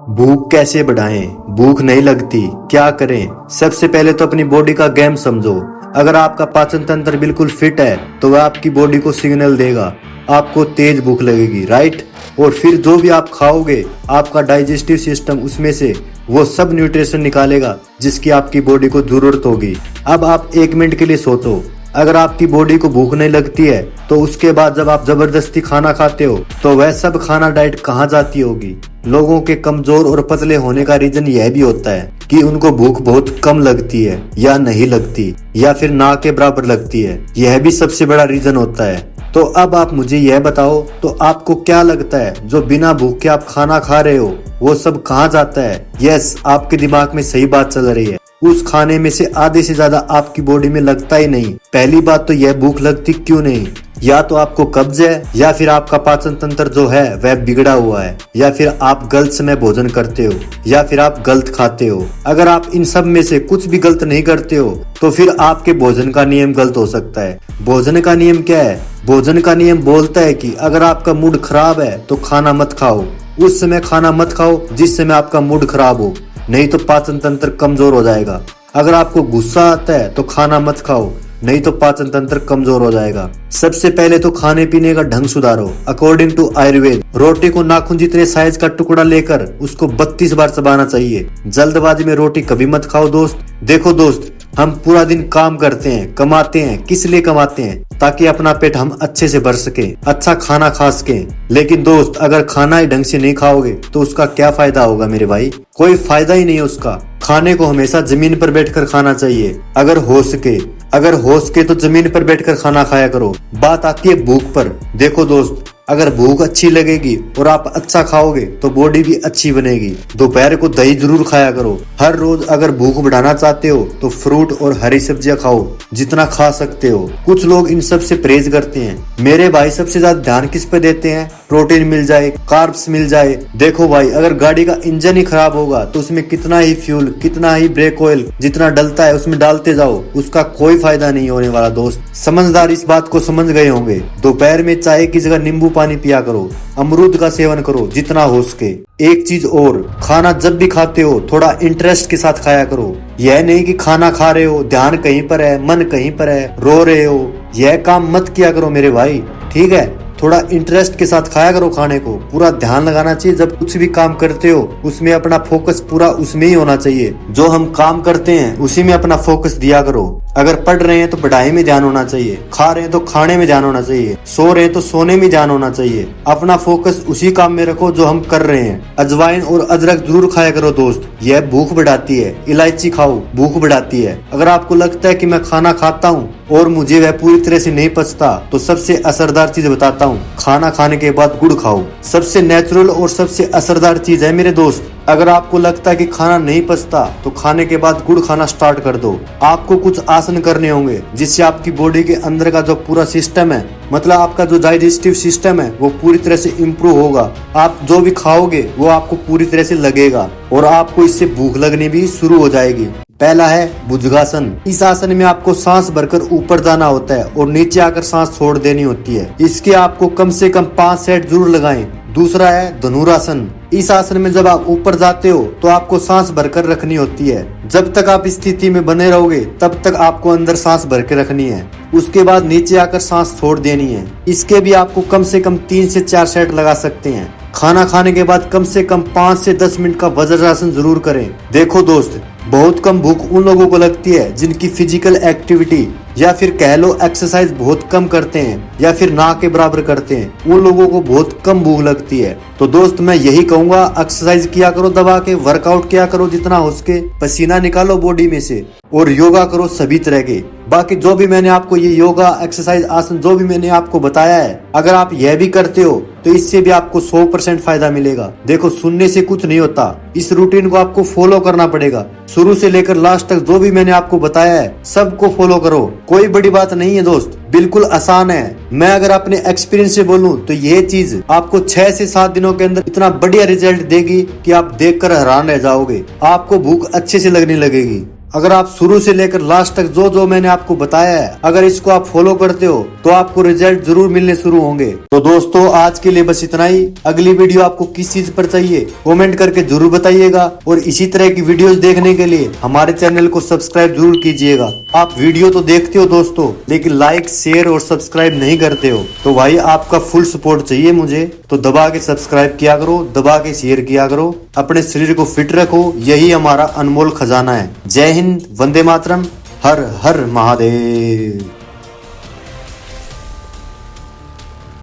भूख कैसे बढ़ाएं? भूख नहीं लगती, क्या करें? सबसे पहले तो अपनी बॉडी का गेम समझो। अगर आपका पाचन तंत्र बिल्कुल फिट है तो वह आपकी बॉडी को सिग्नल देगा, आपको तेज भूख लगेगी, राइट। और फिर जो भी आप खाओगे आपका डाइजेस्टिव सिस्टम उसमें से वो सब न्यूट्रिशन निकालेगा जिसकी आपकी बॉडी को जरूरत होगी। अब आप 1 मिनट के लिए सोचो, अगर आपकी बॉडी को भूख नहीं लगती है तो उसके बाद जब आप जबरदस्ती खाना खाते हो तो वह सब खाना डाइट कहाँ जाती होगी। लोगों के कमजोर और पतले होने का रीजन यह भी होता है कि उनको भूख बहुत कम लगती है या नहीं लगती या फिर ना के बराबर लगती है, यह भी सबसे बड़ा रीजन होता है। तो अब आप मुझे यह बताओ, तो आपको क्या लगता है जो बिना भूख के आप खाना खा रहे हो वो सब कहाँ जाता है? यस, आपके दिमाग में सही बात चल रही है। उस खाने में से आधे से ज्यादा आपकी बॉडी में लगता ही नहीं। पहली बात तो यह भूख लगती क्यों नहीं? या तो आपको कब्ज है या फिर आपका पाचन तंत्र जो है वह बिगड़ा हुआ है या फिर आप गलत समय भोजन करते हो या फिर आप गलत खाते हो। अगर आप इन सब में से कुछ भी गलत नहीं करते हो तो फिर आपके भोजन का नियम गलत हो सकता है। भोजन का नियम क्या है? भोजन का नियम बोलता है कि अगर आपका मूड खराब है तो खाना मत खाओ। उस समय खाना मत खाओ जिस समय आपका मूड खराब हो, नहीं तो पाचन तंत्र कमजोर हो जाएगा। अगर आपको गुस्सा आता है तो खाना मत खाओ, नहीं तो पाचन तंत्र कमजोर हो जाएगा। सबसे पहले तो खाने पीने का ढंग सुधारो। अकॉर्डिंग टू आयुर्वेद, रोटी को नाखून जितने साइज का टुकड़ा लेकर उसको 32 बार चबाना चाहिए। जल्दबाजी में रोटी कभी मत खाओ दोस्त। देखो दोस्त, हम पूरा दिन काम करते हैं, कमाते हैं, किस लिए कमाते हैं? ताकि अपना पेट हम अच्छे से भर सके, अच्छा खाना खा सके। लेकिन दोस्त, अगर खाना ही ढंग से नहीं खाओगे तो उसका क्या फायदा होगा मेरे भाई? कोई फायदा ही नहीं है उसका। खाने को हमेशा जमीन पर बैठकर खाना चाहिए, अगर हो सके तो जमीन पर बैठकर खाना खाया करो। बात आती है भूख पर। देखो दोस्त, अगर भूख अच्छी लगेगी और आप अच्छा खाओगे तो बॉडी भी अच्छी बनेगी। दोपहर को दही जरूर खाया करो हर रोज। अगर भूख बढ़ाना चाहते हो तो फ्रूट और हरी सब्जियां खाओ जितना खा सकते हो। कुछ लोग इन सब से परहेज करते हैं। मेरे भाई सबसे ज्यादा ध्यान किस पे देते हैं? प्रोटीन मिल जाए, कार्ब्स मिल जाए। देखो भाई, अगर गाड़ी का इंजन ही खराब होगा तो उसमें कितना ही फ्यूल, कितना ही ब्रेक ऑयल जितना डलता है उसमें डालते जाओ, उसका कोई फायदा नहीं होने वाला दोस्त। समझदार इस बात को समझ गए होंगे। दोपहर में चाय की जगह नींबू पानी पिया करो, अमरूद का सेवन करो जितना हो सके। एक चीज और, खाना जब भी खाते हो थोड़ा इंटरेस्ट के साथ खाया करो। यह नहीं कि खाना खा रहे हो, ध्यान कहीं पर है, मन कहीं पर है, रो रहे हो। यह काम मत किया करो मेरे भाई, ठीक है? थोड़ा इंटरेस्ट के साथ खाया करो खाने को। पूरा ध्यान लगाना चाहिए जब कुछ भी काम करते हो, उसमें अपना फोकस पूरा उसमें ही होना चाहिए। जो हम काम करते हैं उसी में अपना फोकस दिया करो। अगर पढ़ रहे हैं तो पढ़ाई में ध्यान होना चाहिए, खा रहे हैं तो खाने में ध्यान होना चाहिए, सो रहे हैं तो सोने में ध्यान होना चाहिए। अपना फोकस उसी काम में रखो जो हम कर रहे हैं। अजवाइन और अदरक जरूर खाया करो दोस्त, यह भूख बढ़ाती है। इलायची खाओ, भूख बढ़ाती है। अगर आपको लगता है कि मैं खाना खाता हूँ और मुझे वह पूरी तरह से नहीं पचता तो सबसे असरदार चीज बताता हूँ, खाना खाने के बाद गुड़ खाओ। सबसे नेचुरल और सबसे असरदार चीज है मेरे दोस्त। अगर आपको लगता है कि खाना नहीं पचता तो खाने के बाद गुड़ खाना स्टार्ट कर दो। आपको कुछ आसन करने होंगे जिससे आपकी बॉडी के अंदर का जो पूरा सिस्टम है, मतलब आपका जो डाइजेस्टिव सिस्टम है, वो पूरी तरह से इम्प्रूव होगा। आप जो भी खाओगे वो आपको पूरी तरह से लगेगा और आपको इससे भूख लगनी भी शुरू हो जाएगी। पहला है भुजंगासन। इस आसन में आपको सांस भरकर ऊपर जाना होता है और नीचे आकर सांस छोड़ देनी होती है। इसके आपको कम से कम 5 सेट जरूर लगाएं। दूसरा है धनुरासन। इस आसन में जब आप ऊपर जाते हो तो आपको सांस भरकर रखनी होती है। जब तक आप इस स्थिति में बने रहोगे तब तक आपको अंदर सांस भर के रखनी है। उसके बाद नीचे आकर सांस छोड़ देनी है। इसके भी आपको कम से कम 3 से 4 सेट लगा सकते हैं। खाना खाने के बाद कम से कम 5 से 10 मिनट का वज्रासन जरूर करें। देखो दोस्त, बहुत कम भूख उन लोगों को लगती है जिनकी फिजिकल एक्टिविटी या फिर कह लो एक्सरसाइज बहुत कम करते हैं या फिर ना के बराबर करते हैं। उन लोगों को बहुत कम भूख लगती है। तो दोस्त, मैं यही कहूंगा, एक्सरसाइज किया करो दबा के, वर्कआउट किया करो जितना हो सके, पसीना निकालो बॉडी में से और योगा करो सभी तरह के। बाकी जो भी मैंने आपको ये योगा, एक्सरसाइज, आसन जो भी मैंने आपको बताया है, अगर आप यह भी करते हो तो इससे भी आपको 100% फायदा मिलेगा। देखो, सुनने से कुछ नहीं होता, इस रूटीन को आपको फॉलो करना पड़ेगा। शुरू से लेकर लास्ट तक जो भी मैंने आपको बताया है सबको फॉलो करो। कोई बड़ी बात नहीं है दोस्त, बिल्कुल आसान है। मैं अगर अपने एक्सपीरियंस से बोलूं तो ये चीज आपको 6 से 7 दिनों के अंदर इतना बढ़िया रिजल्ट देगी कि आप देखकर हैरान रह जाओगे। आपको भूख अच्छे से लगने लगेगी। अगर आप शुरू से लेकर लास्ट तक जो जो मैंने आपको बताया है, अगर इसको आप फॉलो करते हो तो आपको रिजल्ट जरूर मिलने शुरू होंगे। तो दोस्तों आज के लिए बस इतना ही। अगली वीडियो आपको किस चीज पर चाहिए कमेंट करके जरूर बताइएगा, और इसी तरह की वीडियोस देखने के लिए हमारे चैनल को सब्सक्राइब जरूर कीजिएगा। आप वीडियो तो देखते हो दोस्तों, लेकिन लाइक शेयर और सब्सक्राइब नहीं करते हो, तो भाई आपका फुल सपोर्ट चाहिए मुझे। तो दबा के सब्सक्राइब किया करो, दबा के शेयर किया करो, अपने शरीर को फिट रखो, यही हमारा अनमोल खजाना है। जय हिंद, वंदे मातरम, हर हर महादेव।